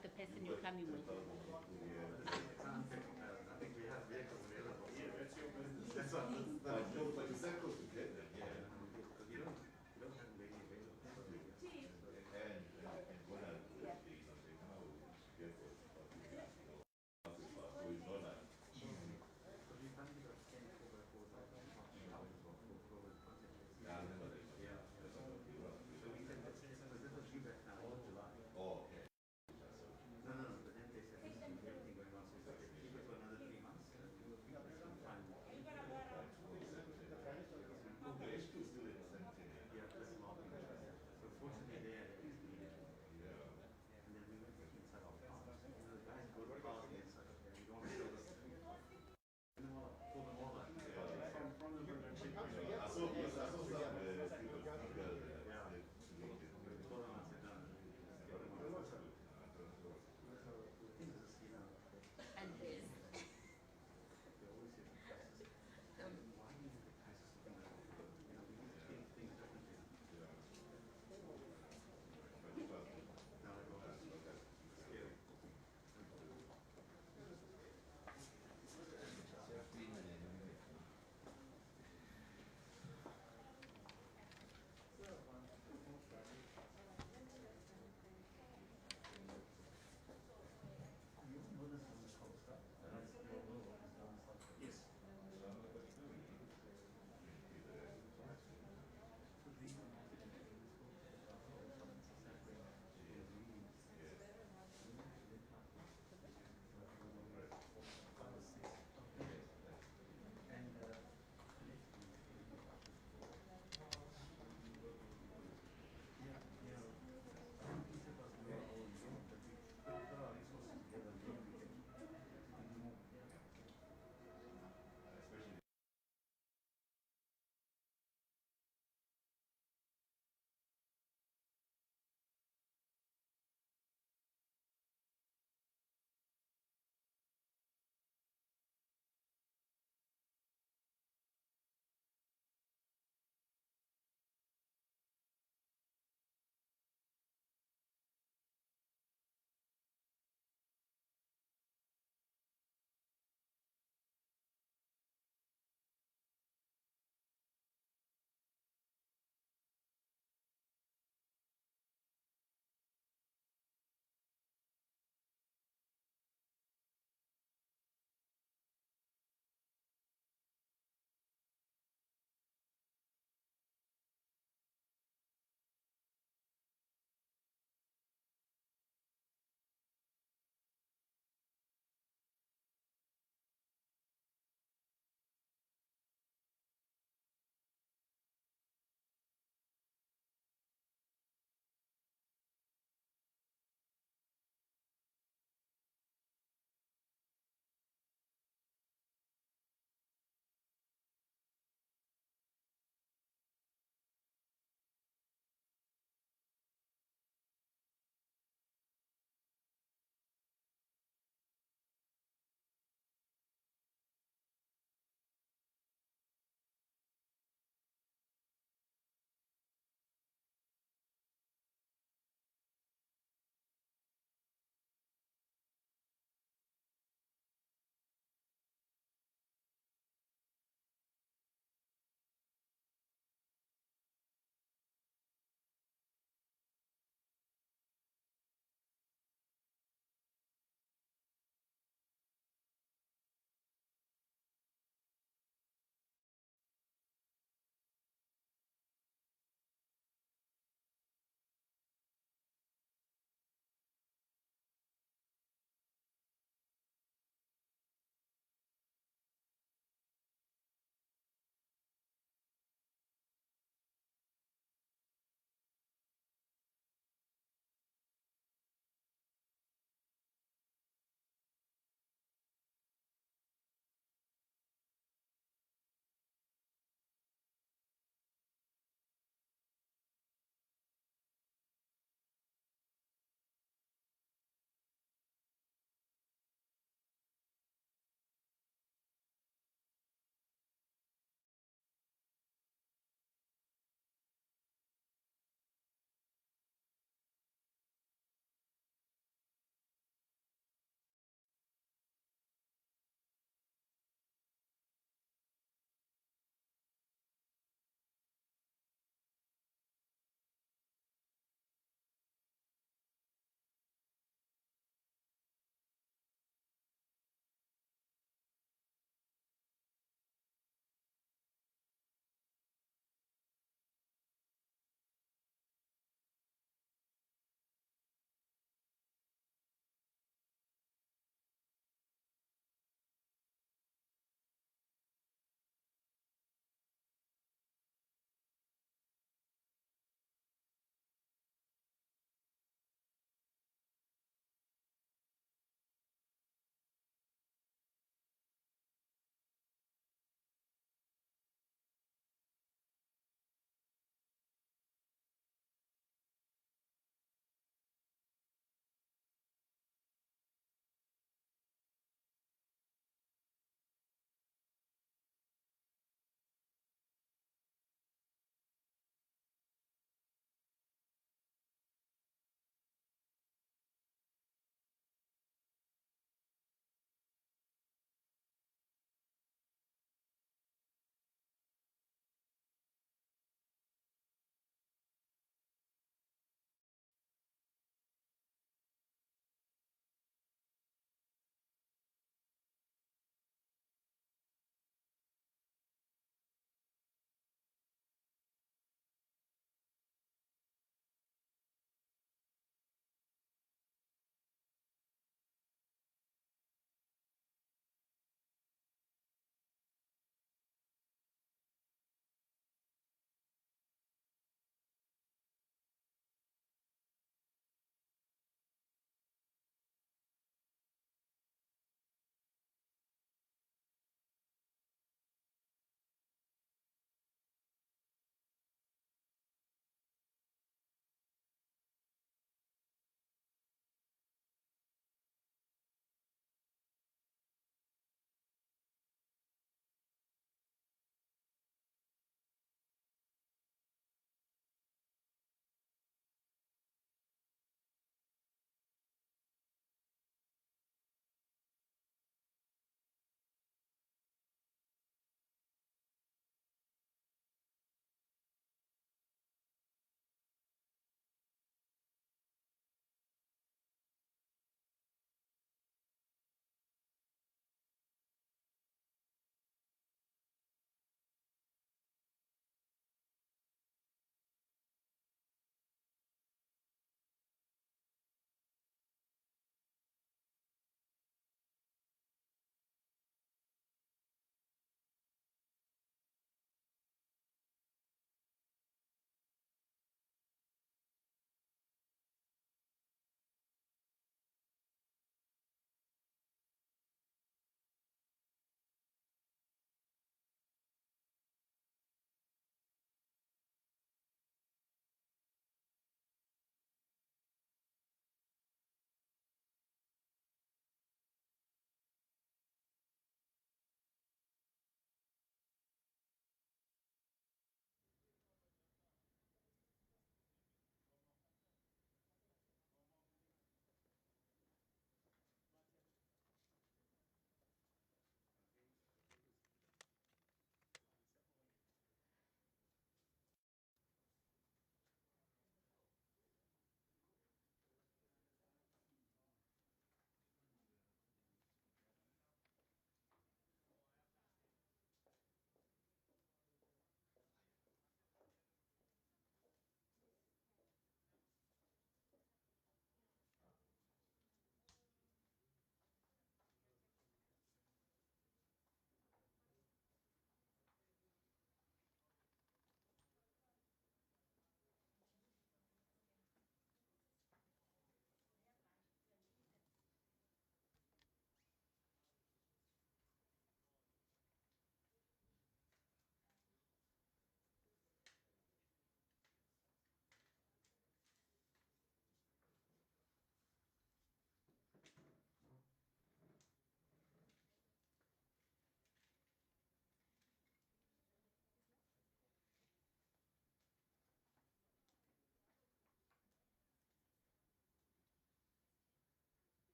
want the person you're coming with. I think we have vehicles available. Yeah, that's your business. That's what. But the circles to get them. Yeah. Because you don't have many available. And when I do these, I'm saying, how get for so it's not like easy. Yeah, I remember that. Yeah. So we can this was feedback now all July. Oh, okay. No, but then they said everything going on, so it's okay. Keep it for another 3 months. Fine.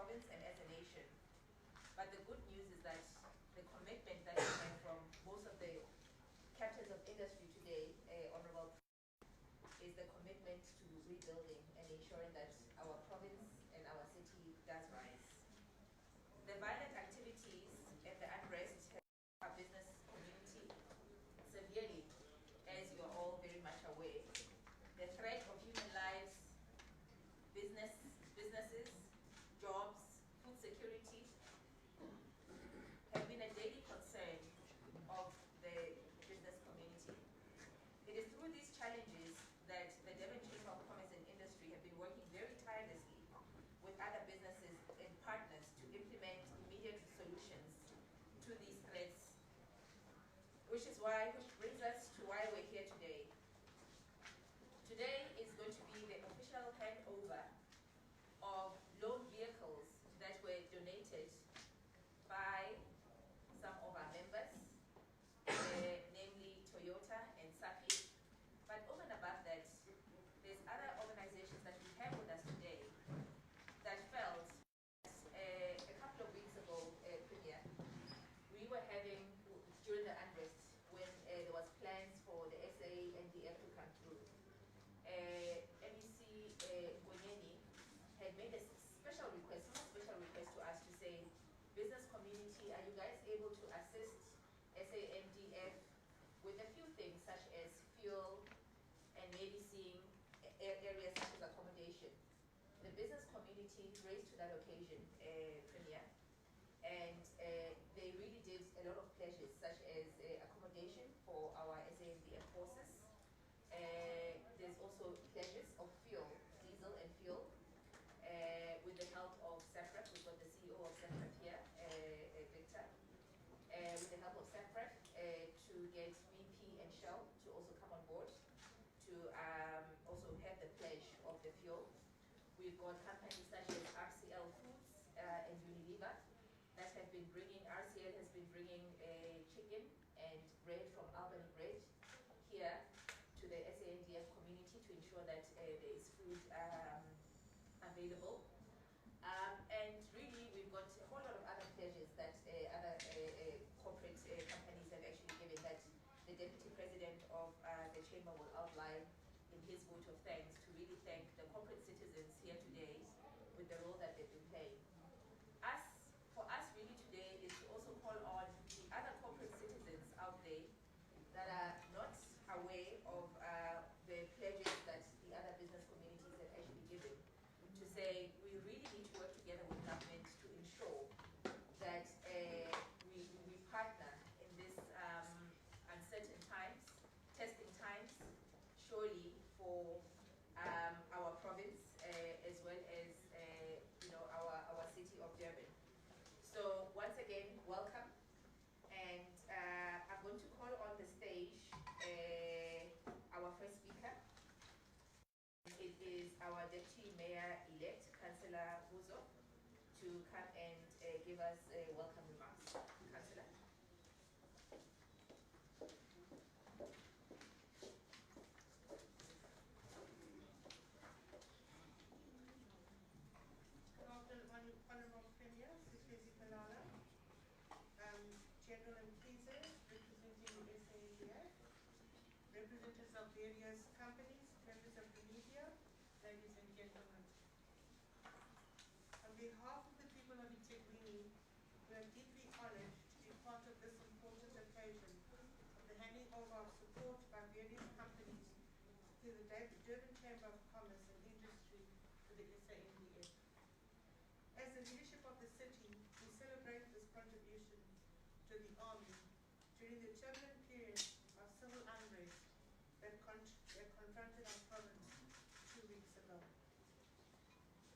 province and as a nation. But the good news is that the commitment that we have from most of the captains of industry today, Honorable, is the commitment to rebuilding and ensuring that our province and our city does rise. The violent activities and the unrest have hit our business community severely, as you are all very much aware. The threat of human lives, businesses, jobs, food security have been a daily concern of the business community. It is through these challenges that the Durban Chamber of Commerce and Industry have been working very tirelessly with other businesses and partners to implement immediate solutions to these threats, which brings us to why we're here today. Today is going to be the official handover of loan vehicles that were donated by some of our members, namely Toyota and Sapi. But over and above that, there's other organizations that we have with us today that felt a couple of weeks ago, Premier, we were having, during the unrest, when there was plans for the SANDF to come through, MEC Gonyeni had made a special request to us to say, business community, are you guys able to assist SANDF with a few things such as fuel and maybe seeing areas such as accommodation? The business community raised to that occasion, Premier, and they really did a lot of pledges such as accommodation for our SANDF forces. There's also pledges of fuel, diesel and fuel, with the help of Sandf. We've got the CEO of Sandf here, Victor. With the help of Sandf to get BP and Shell to also come on board to also have the pledge of the fuel. We've got companies such as RCL Foods and Unilever that have been bringing, RCL has been bringing chicken and bread from Albany Bread here to the SANDF community to ensure that there is food available. And really, we've got a whole lot of other pledges that other corporate companies have actually given that the Deputy President of the Chamber will outline in his vote of thanks to really thank the corporate citizens here today with the role that they've been playing. For us really today is to also call on the other corporate citizens out there that are not aware of the pledges that the other business communities have actually given, to say we really need to work together with government to ensure that we partner in this uncertain times, testing times, surely for our province as well as our city of Durban. So once again, welcome, and I'm going to call on the stage our first speaker. It is our Deputy Mayor-elect, Councillor Huzo, to come and give us welcome remarks. Councillor. Honourable Premier, Sisi Kalala, General and Pleasers, representing the SANDF, representatives of various companies, members of the media, ladies and gentlemen. On behalf of the people of eThekwini, we are deeply honoured to be part of this important occasion of the handing over of support by various companies to the Durban Chamber of Commerce and Industry to the SANDF. As the leadership of the city, we celebrate this contribution to the Army during the turbulent period of civil unrest that confronted our province 2 weeks ago.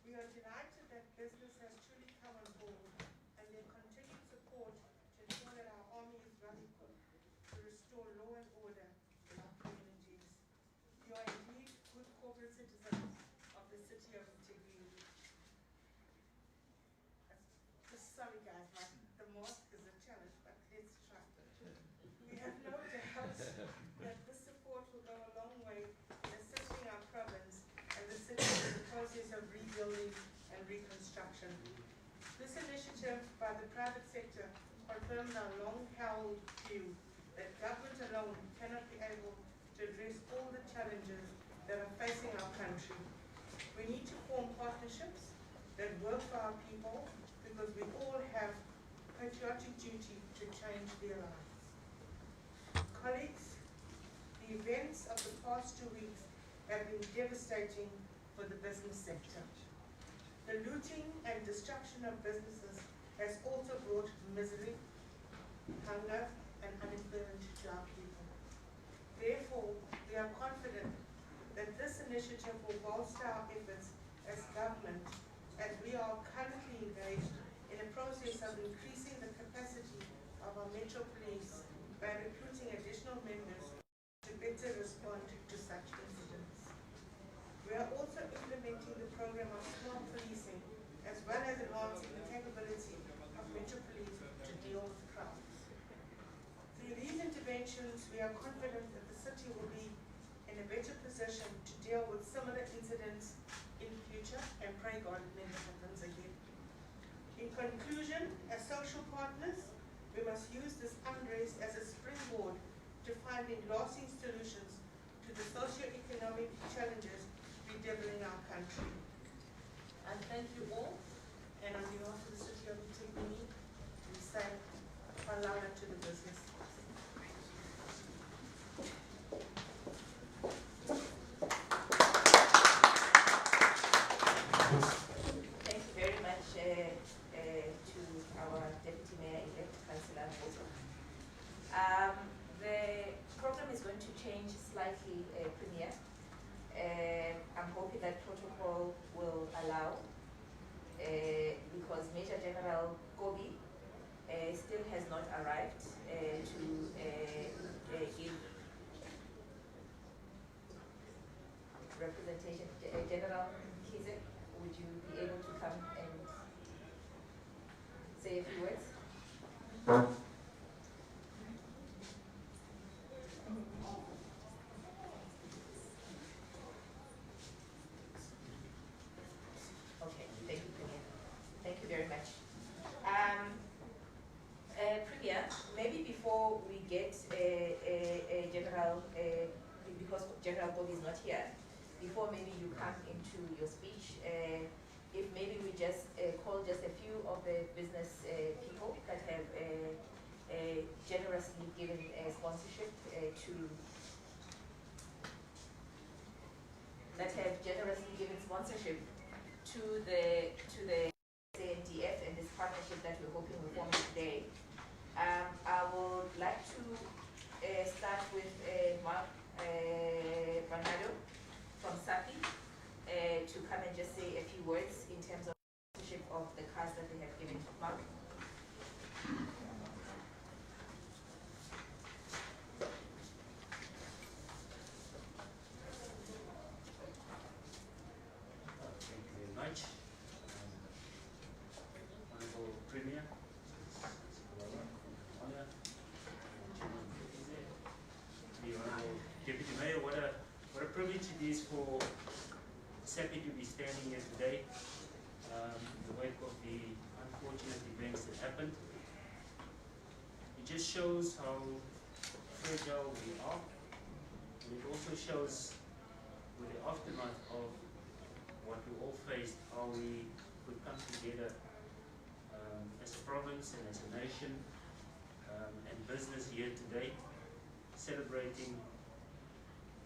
We are delighted that business has truly come on board and their continued support to ensure that our Army is well equipped to restore law and order in our communities. You are indeed good corporate citizens of the city of eThekwini. Sorry guys, the mask is a challenge, but let's try. We have no doubt that this support will go a long way in assisting our province and the city in the process of rebuilding and reconstruction. This initiative by the private sector confirms our long-held view that government alone cannot be able to address all the challenges that are facing our country. We need to form partnerships that work for our people because we all have patriotic duty to change their lives. Colleagues, the events of the past 2 weeks have been devastating for the business sector. The looting and destruction of businesses has also brought misery, hunger, and unemployment to our people. Therefore, we are confident that this initiative will bolster our efforts as government, as we are currently engaged in a process of increasing the capacity of our Metro Police by recruiting additional members to better respond to such incidents. We are also implementing the program of smart policing, as well as enhancing the capability of Metro Police to deal with crowds. Through these interventions, we are confident that the city will be in a better position to deal with similar incidents in future, and pray God it never happens again. In conclusion, as social partners, we must use this unrest as a springboard to finding lasting solutions to the socio-economic challenges bedeviling our country. I thank you all, and on behalf of the City of Italy, we say halala to the business. Thank you very much to our Deputy Mayor-elect, Councillor Bozo. The program is going to change slightly, Premier. I'm hoping that protocol will allow, because Major General Gobi still has not arrived to give representation. General Kize, would you be able to come and say a few words? Okay, thank you, Premier. Thank you very much. Premier, maybe before we get General, because General Gobi is not here, before maybe you come into your speech, if maybe we just call just a few of the business people that have generously given sponsorship to the Sandf and this partnership that we're hoping will form today. I would like to start with Mark Bernardo from Safi to come and just say a few words in terms of sponsorship of the cars that they have given. Mark. Thank you very much. Honorable Premier, Honor, the Honorable Deputy Mayor, what a privilege it is for SAPI to be standing here today in the wake of the unfortunate events that happened. It just shows how fragile we are, and it also shows with the aftermath of what we all faced, how we could come together as a province and as a nation and business here today, celebrating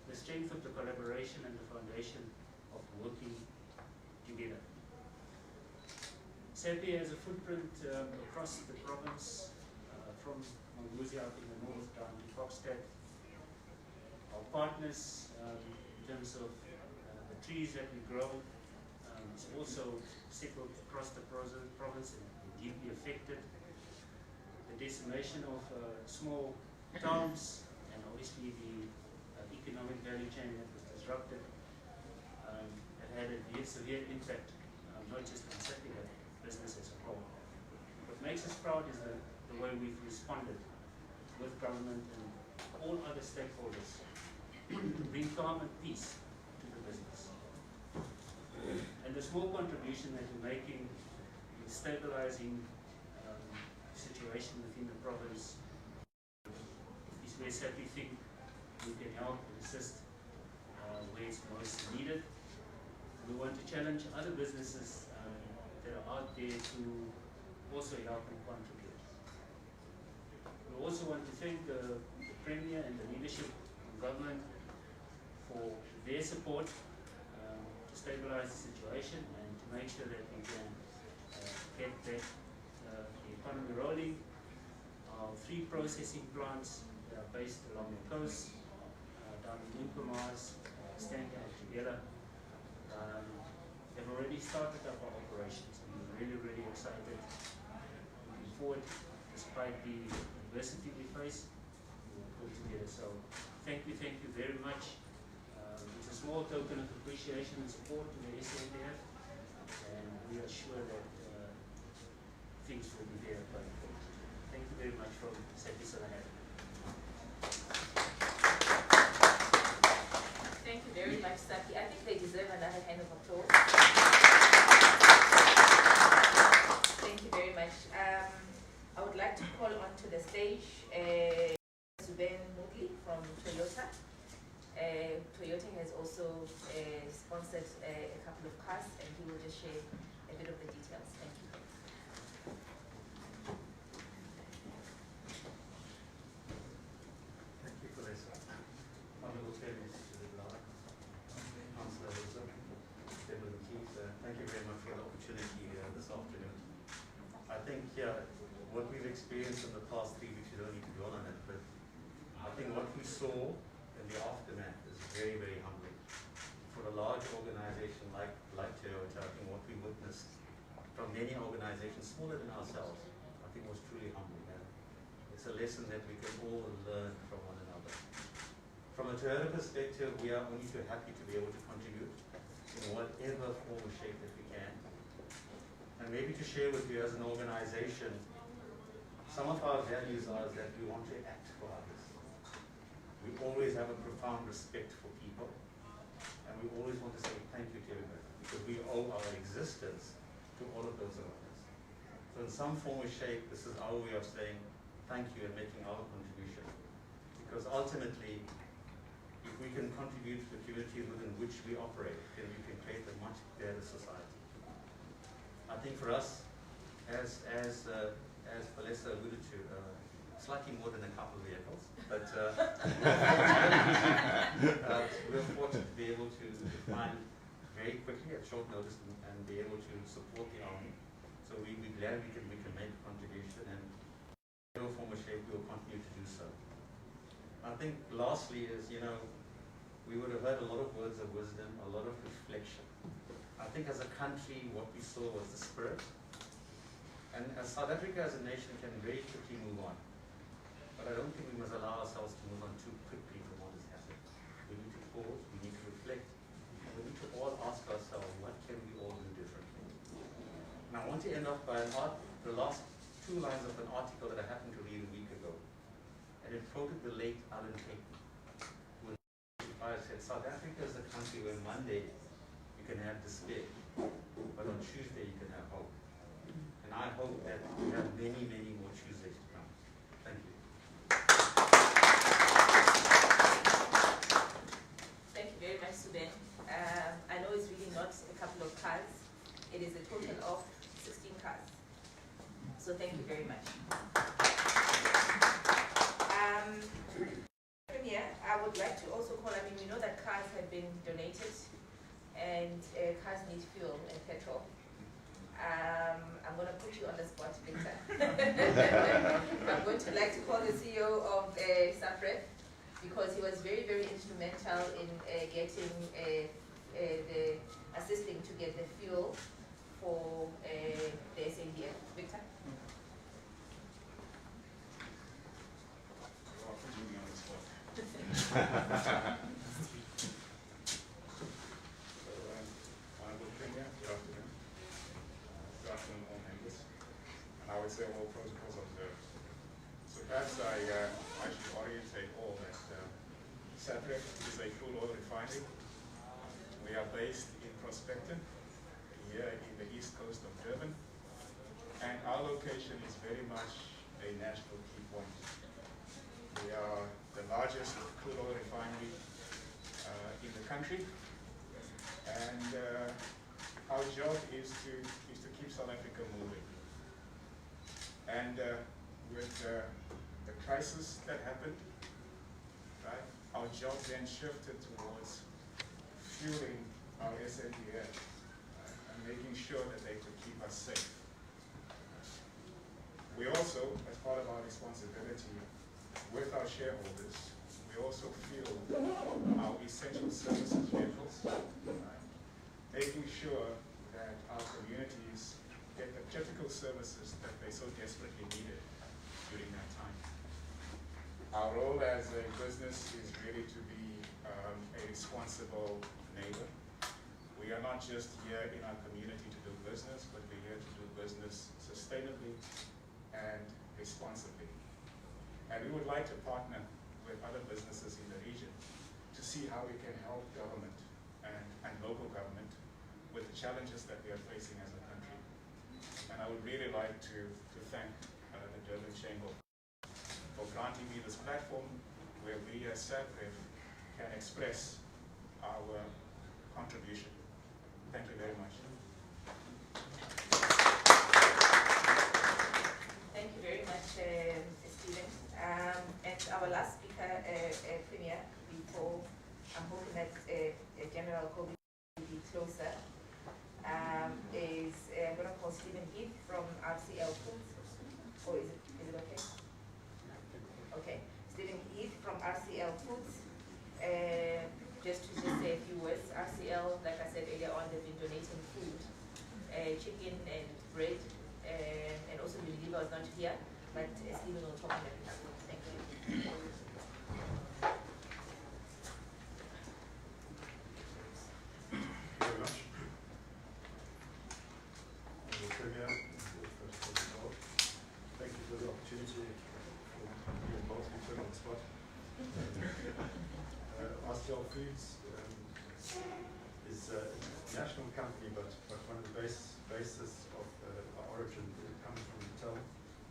the strength of the collaboration and the foundation of working together. SAPI has a footprint across the province, from Manguzi up in the north down to Foxted. Our partners in terms of the trees that we grow is also settled across the province and deeply affected. The decimation of small towns and obviously the economic value chain that was disrupted have had a severe impact, not just on SAPI but business as a whole. What makes us proud is the way we've responded with government and all other stakeholders to bring calm and peace to the business. And the small contribution that we're making, stabilizing the situation within the province is where we think we can help and assist where it's most needed. We want to challenge other businesses that are out there to also help and contribute. We also want to thank the Premier and the leadership of government for their support to stabilize the situation and to make sure that we can get back the economy rolling. Our 3 processing plants that are based along the coast, down in Newcomers, Sandf together, have already started up our operations, and we're really, really excited moving forward. Despite the adversity we face, we'll pull together. So thank you very much. It's a small token of appreciation and support to the Sandf, and we are sure that things will be there going forward. Thank you very much from Sandf. Thank you very much, Saki. I think they deserve another hand of applause. Thank you very much. I would like to call onto the stage Durban from Toyota. Toyota has also sponsored a couple of cars, and he will just share a bit of the details. Thank you. Thank you, Vanessa. Thank you very much for the opportunity this afternoon. I think what we've experienced in the past 3 weeks, you don't need to dwell on it, but I think what we saw in the aftermath is very, very humbling. For a large organization like Toyota, I think what we witnessed from many organizations smaller than ourselves, I think was truly humbling. It's a lesson that we can all learn from one another. From a Toyota perspective, we are only too happy to be able to contribute in whatever form or shape that we can. And maybe to share with you as an organization, some of our values are that we want to act for others. We always have a profound respect for people, and we always want to say thank you to everybody, because we owe our existence to all of those around us. So in some form or shape, this is our way of saying thank you and making our contribution. Because ultimately, if we can contribute to the communities within which we operate, then we can create a much better society. I think for us, as Vanessa alluded to, slightly more than a couple of vehicles, but we're fortunate to be able to find very quickly at short notice and be able to support the army. So we're glad we can make a contribution, and in no form or shape we will continue to do so. I think lastly is, we would have heard a lot of words of wisdom, a lot of reflection. I think as a country, what we saw was the spirit. And as South Africa as a nation can very quickly move on. But I don't think we must allow ourselves to move on too quickly from what has happened. We need to pause, we need to reflect, and we need to all ask ourselves, what can we all do differently? And I want to end off by the last 2 lines of an article that I happened to read a week ago. And it quoted the late Alan Payton, who said, South Africa is a country where Monday you can have despair, but on Tuesday you can have hope. And I hope that we have many, many more Tuesdays to come. Thank you. Thank you very much, Suben. I know it's really not a couple of cars. It is a total of 16 cars. So thank you very much. Premier, I would like to also call, we know that cars have been donated and cars need fuel and petrol. I'm going to put you on the spot, Victor. I'm going to like to call the CEO of Sandf, because he was very, very instrumental in getting assisting to get the fuel for the Sandf. Victor? Honorable Premier, good afternoon. Good afternoon, all members. And I would say all protocols observed. So perhaps I should orientate all that Sandf is a full oil refinery. We are based in Prospecton, here in the east coast of Durban. and our location is very much a national key point. We are the largest crude oil refinery in the country, and our job is to keep South Africa moving. And with the crisis that happened, right, our job then shifted towards fueling our SADF and making sure that they could keep us safe. We also, as part of our responsibility with our shareholders, we also fuel our essential services vehicles, right, making sure that our communities get the critical services that they so desperately needed during that time. Our role as a business is really to be a responsible neighbor. We are not just here in our community to do business, but we're here to do business sustainably and responsibly. And we would like to partner with other businesses in the region to see how we can help government and local government with the challenges that we are facing as a country. And I would really like to thank the Durban Chamber for granting me this platform where we as Sandf can express our contribution. Thank you very much. Thank you very much, Stephen. And our last speaker, Premier, before I'm hoping that General Kobe will be closer, is I'm going to call Stephen Heath from RCL Foods. Or is it okay? Okay. Stephen Heath from RCL Foods. Just to say a few words, RCL, like I said earlier on, they've been donating food, chicken and bread, and also the liver is not here, but Stephen will talk on that. Thank you. Very much. Premier, thank you for the opportunity for being involved in the spot. RCL Foods is a national company, but one of the basis of our origin comes from the town.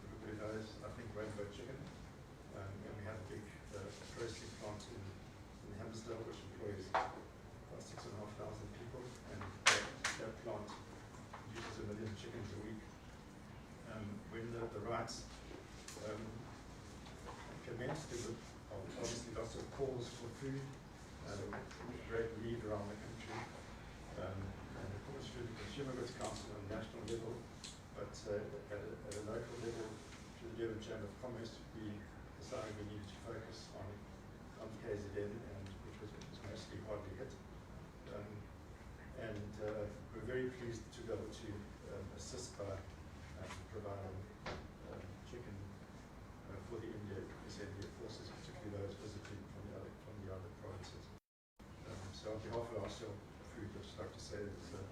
Everybody knows, I think, rainbow chicken. And we have a big processing plant in Hammersdale, which employs about 6,500 people, and that plant produces 1 million chickens a week. When the rights commenced, there were obviously lots of calls for food, great need around the country, and of course through the Consumer Goods Council on a national level, but at a local level through the Durban Chamber of Commerce, we decided we needed to focus on KZN, which was mostly hardly hit. We're very pleased to be able to assist by providing chicken for the India forces, particularly those visiting from the other provinces. So on behalf of RCL Food, I'd just like to say that it's a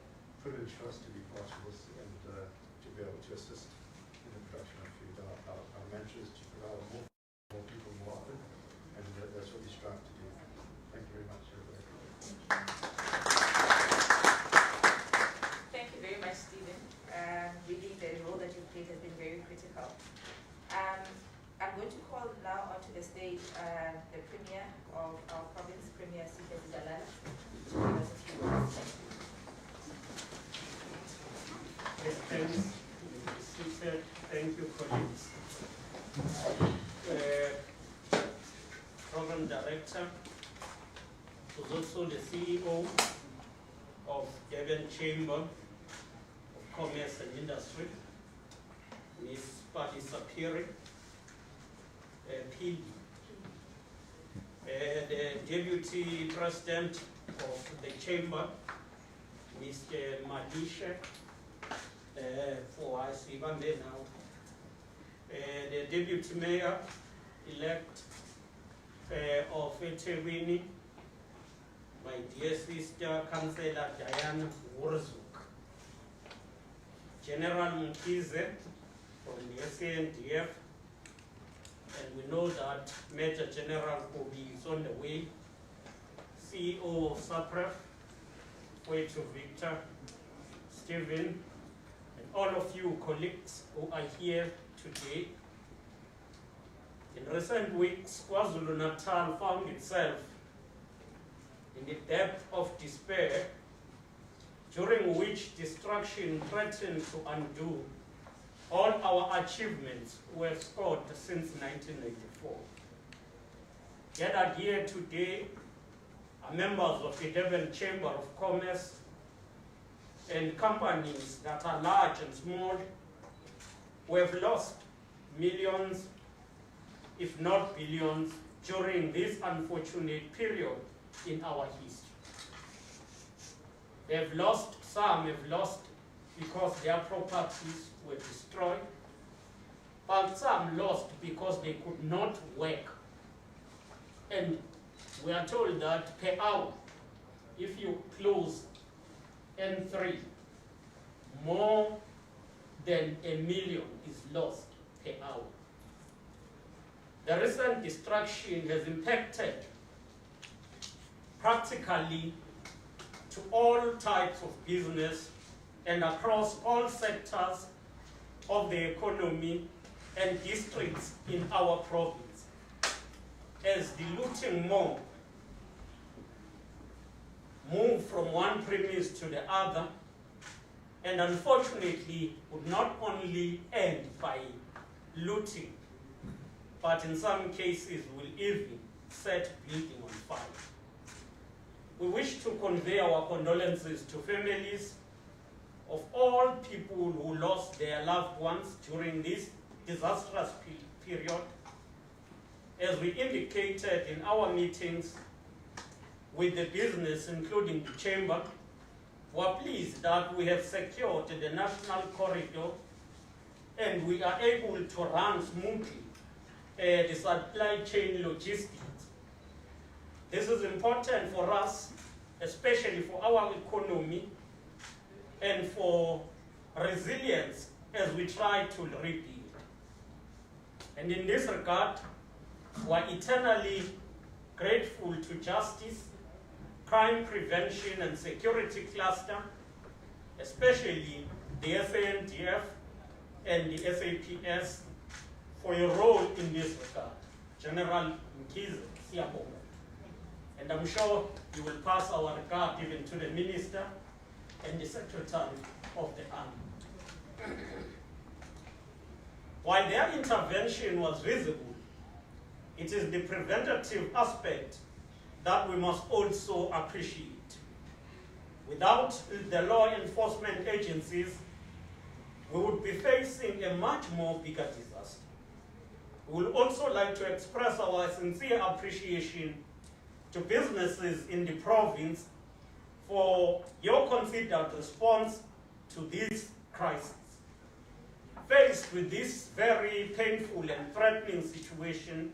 privilege for us to be part of this and to be able to assist in the production of food. Our mantra is to provide more people more often, and that's what we strive to do. Thank you very much, everybody. Thank you very much, Stephen. Really, the role that you've played has been very critical. I'm going to call now onto the stage the Premier of our province, Premier Sandf, to give us a few words. Yes, thanks. Thank you, colleagues. Program Director was also the CEO of Durban Chamber of Commerce and Industry, Ms. Patti Sapiri, PD, the Deputy President of the Chamber, Mr. Madisha, for Asibambe now, the Deputy Mayor-elect of eThekwini, my dear sister, Councillor Diana Wurzuk, General Mkize from the SANDF, and we know that Major General Kobe is on the way, CEO of SAPREF, Victor, Stephen, and all of you colleagues who are here today. In recent weeks, KwaZulu-Natal found itself in the depth of despair, during which destruction threatened to undo all our achievements were scored since 1994. Gathered here today are members of the Durban Chamber of Commerce and companies that are large and small who have lost millions, if not billions, during this unfortunate period in our history. They've lost, some have lost because their properties were destroyed, but some lost because they could not work. And we are told that per hour, if you close N3, more than 1 million is lost per hour. The recent destruction has impacted practically to all types of business and across all sectors of the economy and districts in our province, as the looting mob moved from one premise to the other, and unfortunately would not only end by looting, but in some cases will even set building on fire. We wish to convey our condolences to families of all people who lost their loved ones during this disastrous period. As we indicated in our meetings with the business, including the chamber, we are pleased that we have secured the national corridor and we are able to run smoothly the supply chain logistics. This is important for us, especially for our economy and for resilience as we try to rebuild. And in this regard, we are eternally grateful to Justice, Crime Prevention and Security Cluster, especially the Sandf and the SAPS, for your role in this regard. General Mkhize Siyabonga. And I'm sure you will pass our regard even to the Minister and the Secretary of the Army. While their intervention was visible, it is the preventative aspect that we must also appreciate. Without the law enforcement agencies, we would be facing a much more bigger disaster. We would also like to express our sincere appreciation to businesses in the province for your considered response to this crisis. Faced with this very painful and threatening situation,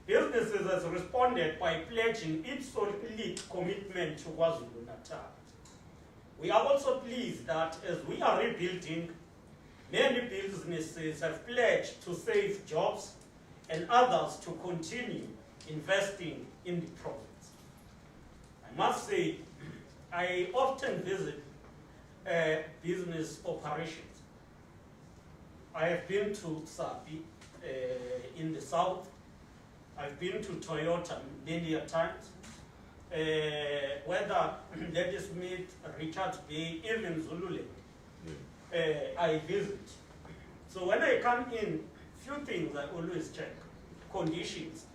businesses has responded by pledging its solid commitment to KwaZulu-Natal. We are also pleased that as we are rebuilding, many businesses have pledged to save jobs and others to continue investing in the province. I must say, I often visit business operations. I have been to Sapi in the south. I've been to Toyota many a times. Whether Ladysmith, Richards Bay, even Zululand, I visit. So when I come in, few things I always check. Conditions.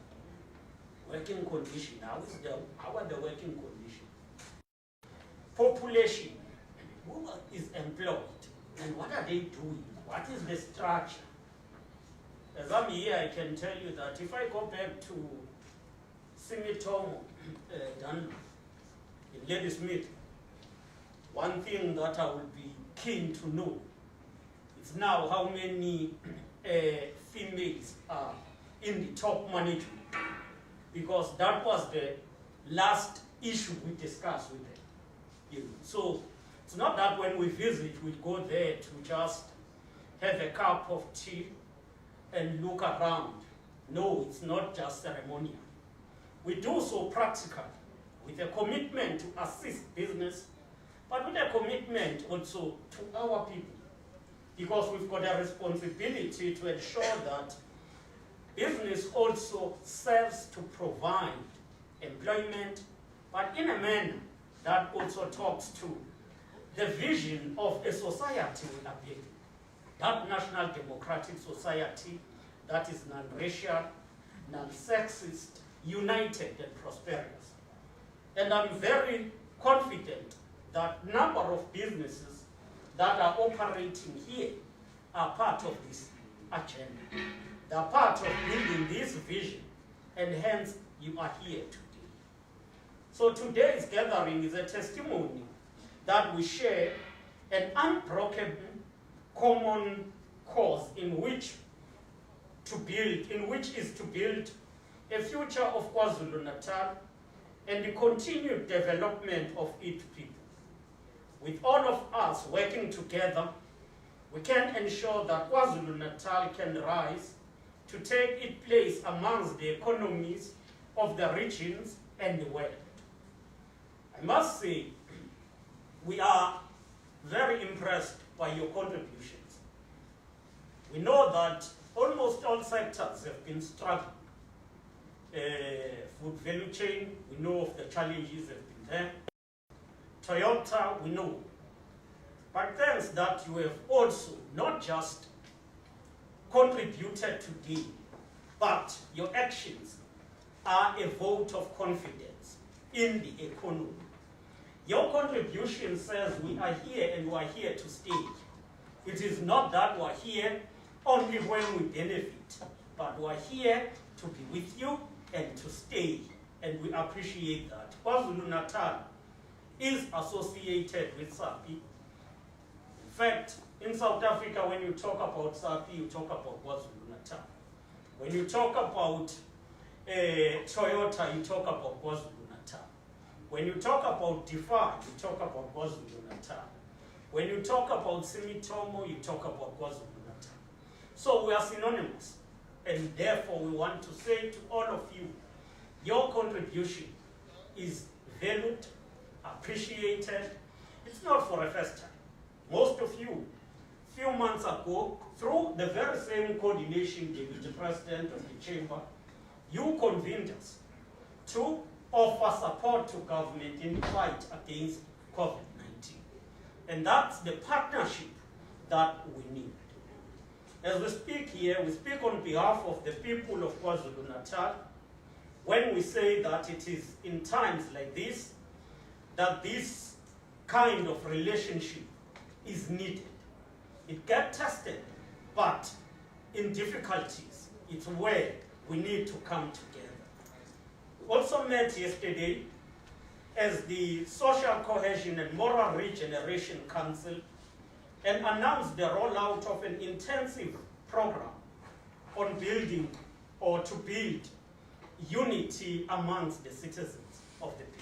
Working condition. How are the working conditions? Population. Who is employed? And what are they doing? What is the structure? As I'm here, I can tell you that if I go back to Simitomo, Dunban, in Ladysmith, one thing that I would be keen to know is now how many females are in the top management, because that was the last issue we discussed with them. So it's not that when we visit, we go there to just have a cup of tea and look around. No, it's not just ceremonial. We do so practically, with a commitment to assist business, but with a commitment also to our people. because we've got a responsibility to ensure that business also serves to provide employment, but in a manner that also talks to the vision of a society we are building. That national democratic society that is non-racial, non-sexist, united and prosperous. And I'm very confident that number of businesses that are operating here are part of this agenda. They are part of building this vision, and hence you are here today. So today's gathering is a testimony that we share an unbroken common cause in which is to build a future of KwaZulu-Natal and the continued development of its people. With all of us working together, we can ensure that KwaZulu-Natal can rise to take its place amongst the economies of the regions and the world. I must say, we are very impressed by your contributions. We know that almost all sectors have been struggling. Food value chain, we know of the challenges that have been there. Toyota, we know. But thanks that you have also not just contributed today, but your actions are a vote of confidence in the economy. Your contribution says we are here and we are here to stay. It is not that we are here only when we benefit, but we are here to be with you and to stay, and we appreciate that. KwaZulu-Natal is associated with SAPI. In fact, in South Africa, when you talk about SAPI, you talk about KwaZulu-Natal. When you talk about Toyota, you talk about KwaZulu-Natal. When you talk about DeFi, you talk about KwaZulu-Natal. When you talk about Sumitomo, you talk about KwaZulu-Natal. So we are synonymous, and therefore we want to say to all of you, your contribution is valued, appreciated. It's not for a first time. Most of you, few months ago, through the very same coordination with the President of the Chamber, you convened us to offer support to government in the fight against COVID-19. And that's the partnership that we need. As we speak here, we speak on behalf of the people of KwaZulu-Natal when we say that it is in times like this that this kind of relationship is needed. It gets tested, but in difficulties, it's where we need to come together. We also met yesterday as the Social Cohesion and Moral Regeneration Council and announced the rollout of an intensive program on building or to build unity amongst the citizens of the people.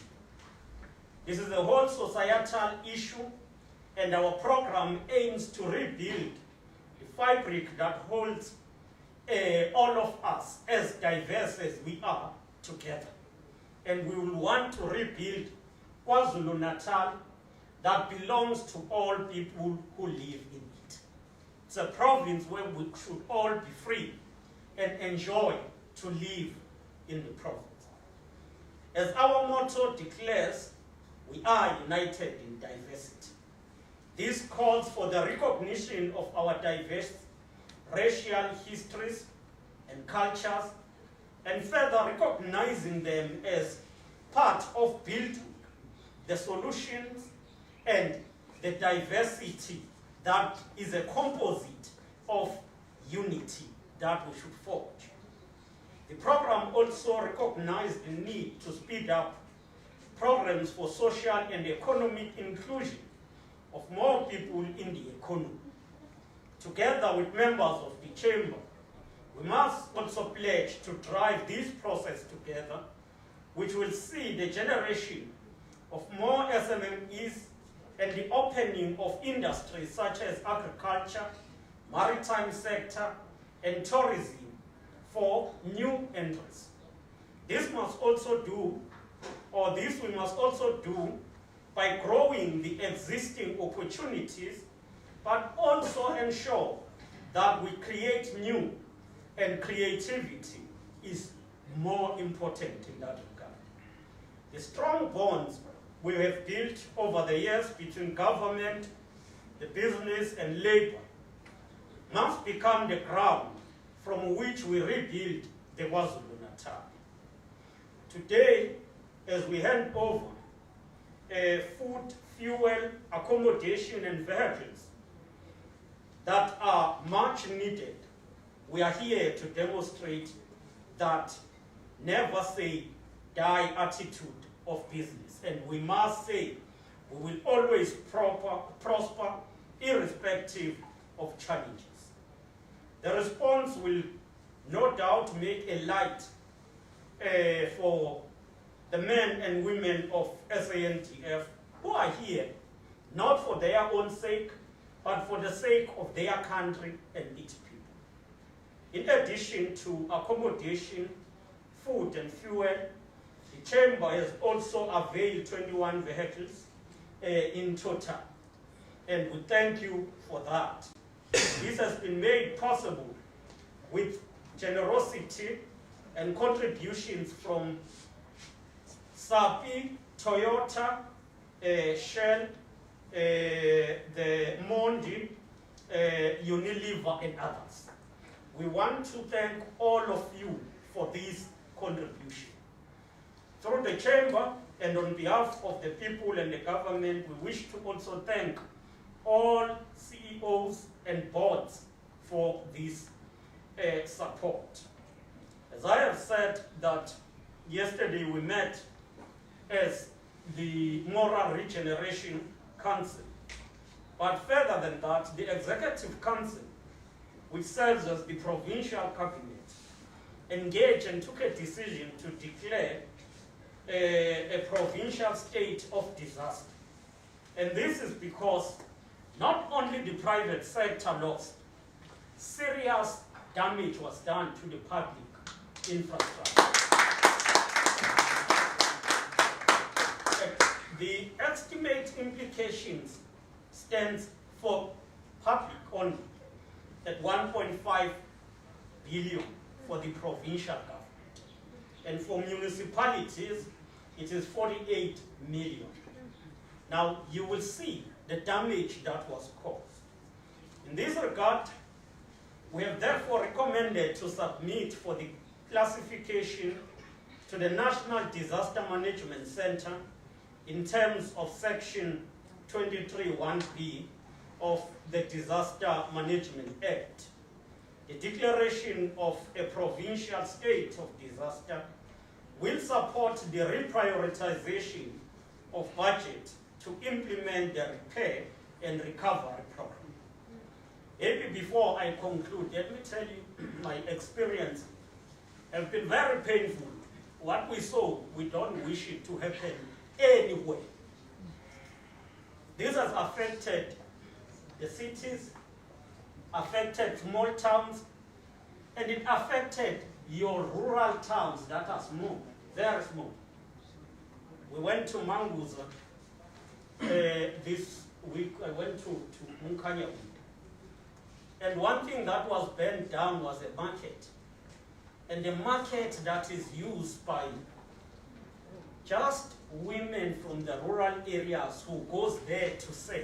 This is a whole societal issue, and our program aims to rebuild the fabric that holds all of us, as diverse as we are, together. And we will want to rebuild KwaZulu-Natal that belongs to all people who live in it. It's a province where we should all be free and enjoy to live in the province. As our motto declares, we are united in diversity. This calls for the recognition of our diverse racial histories and cultures, and further recognizing them as part of building the solutions and the diversity that is a composite of unity that we should forge. The program also recognized the need to speed up programs for social and economic inclusion of more people in the economy. Together with members of the Chamber, we must also pledge to drive this process together, which will see the generation of more SMMEs and the opening of industries such as agriculture, maritime sector, and tourism for new entrants. This we must also do by growing the existing opportunities but also ensure that we create new, and creativity is more important in that regard. The strong bonds we have built over the years between government, the business, and labor must become the ground from which we rebuild the KwaZulu-Natal. Today, as we hand over food, fuel, accommodation, and vehicles that are much needed, we are here to demonstrate that never say die attitude of business. And we must say we will always prosper irrespective of challenges. The response will no doubt make a light for the men and women of Sandf who are here, not for their own sake, but for the sake of their country and its people. In addition to accommodation, food and fuel, the Chamber has also availed 21 vehicles in total, and we thank you for that. This has been made possible with generosity and contributions from SAPI, Toyota, Shell, the Mondi, Unilever, and others. We want to thank all of you for this contribution. Through the Chamber and on behalf of the people and the government, we wish to also thank all CEOs and boards for this support. As I have said that yesterday we met as the Moral Regeneration Council, but further than that, the Executive Council, which serves as the provincial cabinet, engaged and took a decision to declare a provincial state of disaster. And this is because not only the private sector lost, serious damage was done to the public infrastructure. The estimate implications stands for public only at 1.5 billion for the provincial government. And for municipalities, it is 48 million. Now, you will see the damage that was caused. In this regard, we have therefore recommended to submit for the classification to the National Disaster Management Center in terms of Section 23(1)(b) of the Disaster Management Act. The declaration of a provincial state of disaster will support the reprioritization of budget to implement the repair and recovery program. Maybe before I conclude, let me tell you my experience has been very painful. What we saw, we don't wish it to happen anywhere. This has affected the cities, affected small towns, and it affected your rural towns that are small, very small. We went to Manguza this week. I went to Munkanya. And one thing that was burned down was a market. And the market that is used by just women from the rural areas who goes there to sell.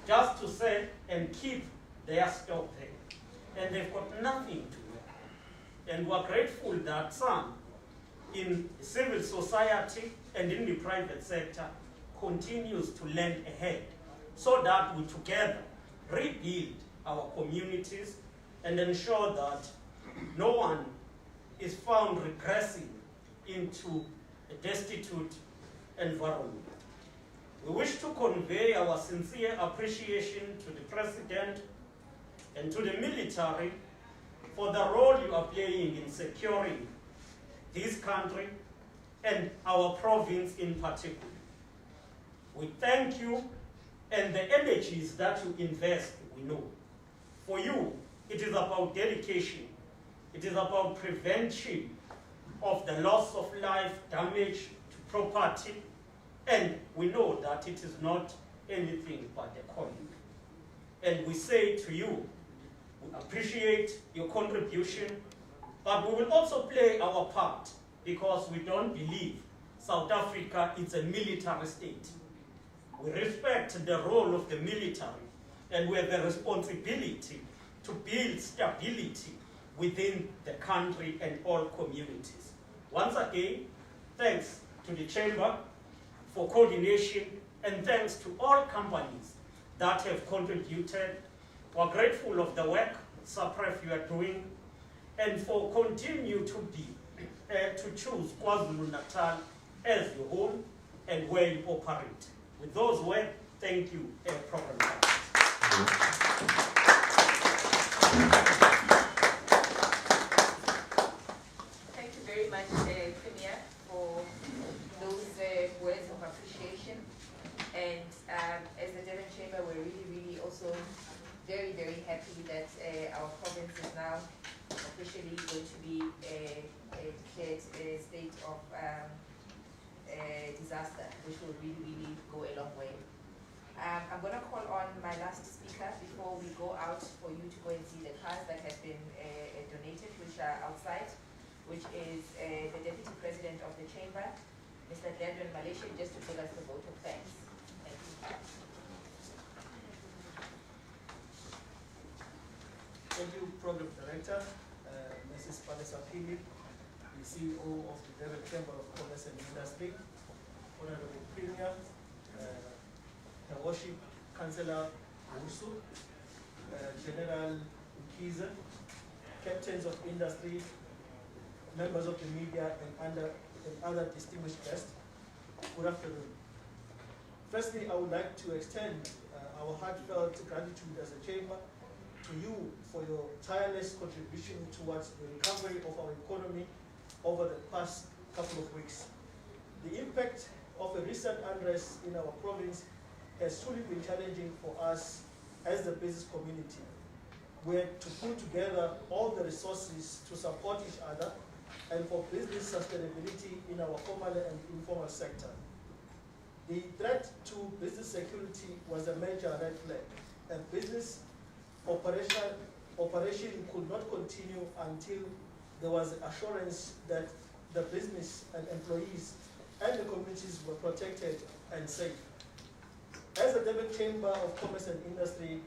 Just to sell and keep their stock there. And they've got nothing to wear. And we're grateful that some in civil society and in the private sector continues to lend a hand so that we together rebuild our communities and ensure that no one is found regressing into a destitute environment. We wish to convey our sincere appreciation to the President and to the military for the role you are playing in securing this country and our province in particular. We thank you, and the energies that you invest, we know. For you, it is about dedication. It is about prevention of the loss of life, damage to property, and we know that it is not anything but a colleague. And we say to you, we appreciate your contribution, but we will also play our part because we don't believe South Africa is a military state. We respect the role of the military, and we have the responsibility to build stability within the country and all communities. Once again, thanks to the Chamber for coordination, and thanks to all companies that have contributed. We're grateful of the work, Sandf, you are doing, and for continue to be, to choose KwaZulu-Natal as your home and where you operate. With those words, thank you, Program Director. Thank you very much, Premier, for those words of appreciation. And as the Durban Chamber, we're really also very, very happy that our province is now officially going to be declared a state of disaster, which will really go a long way. I'm going to call on my last speaker before we go out for you to go and see the cars that have been donated, which are outside, which is the Deputy President of the Chamber, Mr. Durban Malaysia, just to give us the vote of thanks. Thank you. Thank you, Program Director, Mrs. Palesa Pili, the CEO of the Durban Chamber of Commerce and Industry, Honorable Premier, Her Worship Councillor Wusu, General Ukiza, Captains of Industry, members of the media, and other distinguished guests. Good afternoon. Firstly, I would like to extend our heartfelt gratitude as a chamber to you for your tireless contribution towards the recovery of our economy over the past couple of weeks. The impact of a recent unrest in our province has truly been challenging for us as the business community. We had to pull together all the resources to support each other and for business sustainability in our formal and informal sector. The threat to business security was a major red flag, and business operation could not continue until there was assurance that the business and employees and the communities were protected and safe. As the Durban Chamber of Commerce and Industry,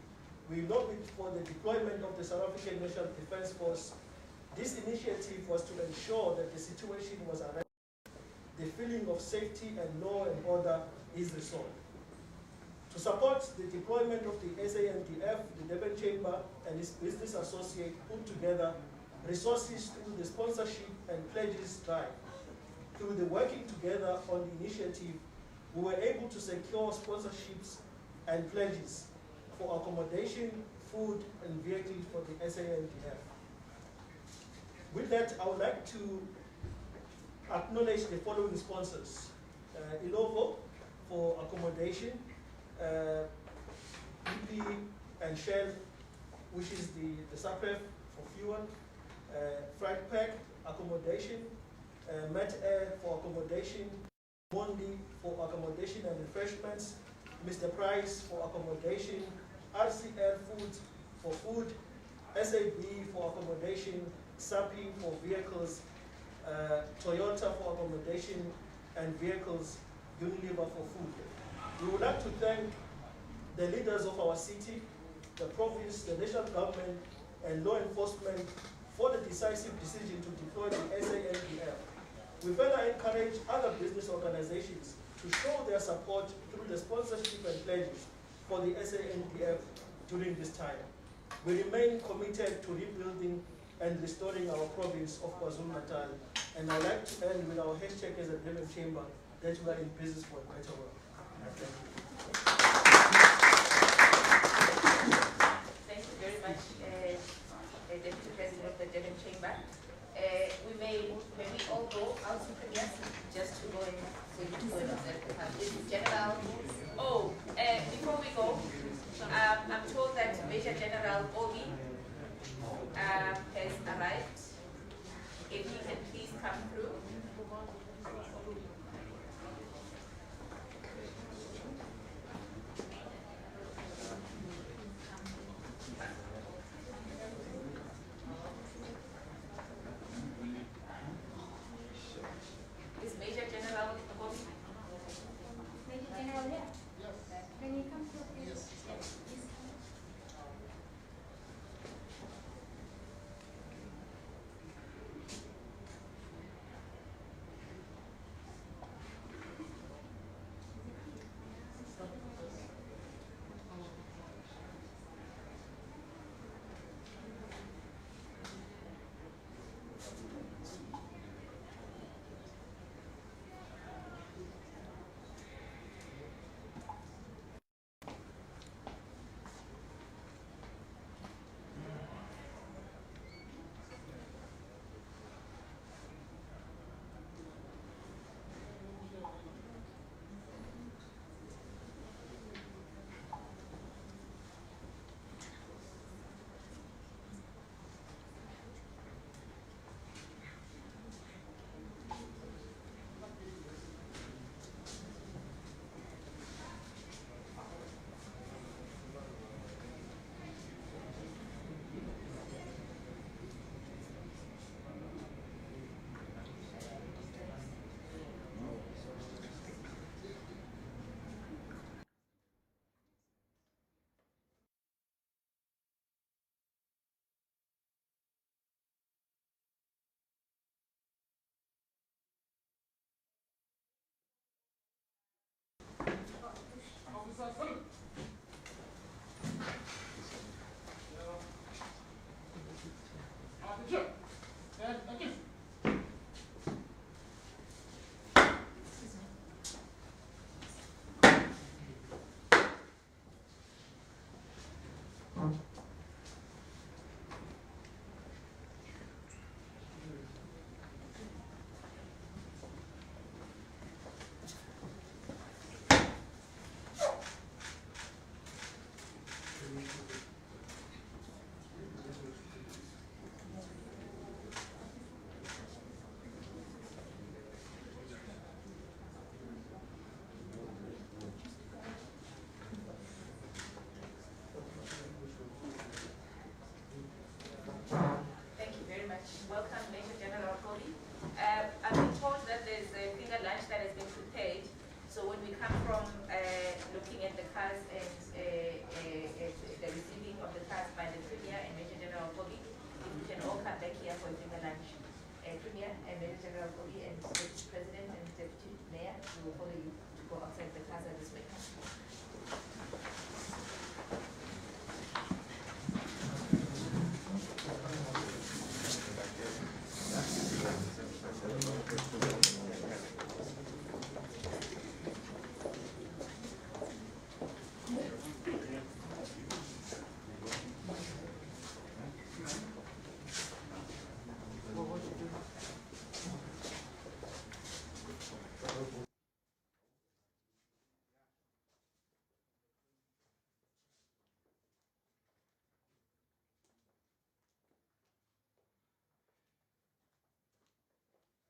we lobbied for the deployment of the South African National Defence Force. This initiative was to ensure that the situation was arrested, the feeling of safety and law and order is restored. To support the deployment of the SANDF, the Durban Chamber and its business associate put together resources through the sponsorship and pledges drive. Through the working together on the initiative, we were able to secure sponsorships and pledges for accommodation, food, and vehicles for the SANDF. With that, I would like to acknowledge the following sponsors. Ilovo for accommodation, BP and Shell, which is the Sandf for fuel, Freight Pack accommodation, Met Air for accommodation, Mondi for accommodation and refreshments, Mr. Price for accommodation, RCL Foods for food, SAB for accommodation, SAPI for vehicles, Toyota for accommodation and vehicles, Unilever for food. We would like to thank the leaders of our city, the province, the national government, and law enforcement for the decisive decision to deploy the SANDF. We further encourage other business organizations to show their support through the sponsorship and pledges for the SANDF during this time. We remain committed to rebuilding and restoring our province of KwaZulu-Natal, and I'd like to end with our hashtag as a Durban Chamber that we are in business for a better world. Thank you. Thank you very much, Deputy President of the Durban Chamber. May we all go out to Premier just to go and so you to go and observe the country. General, before we go, I'm told that Major General Ogi has arrived. If he can please come through. Can you come here, please? Yes. Yes.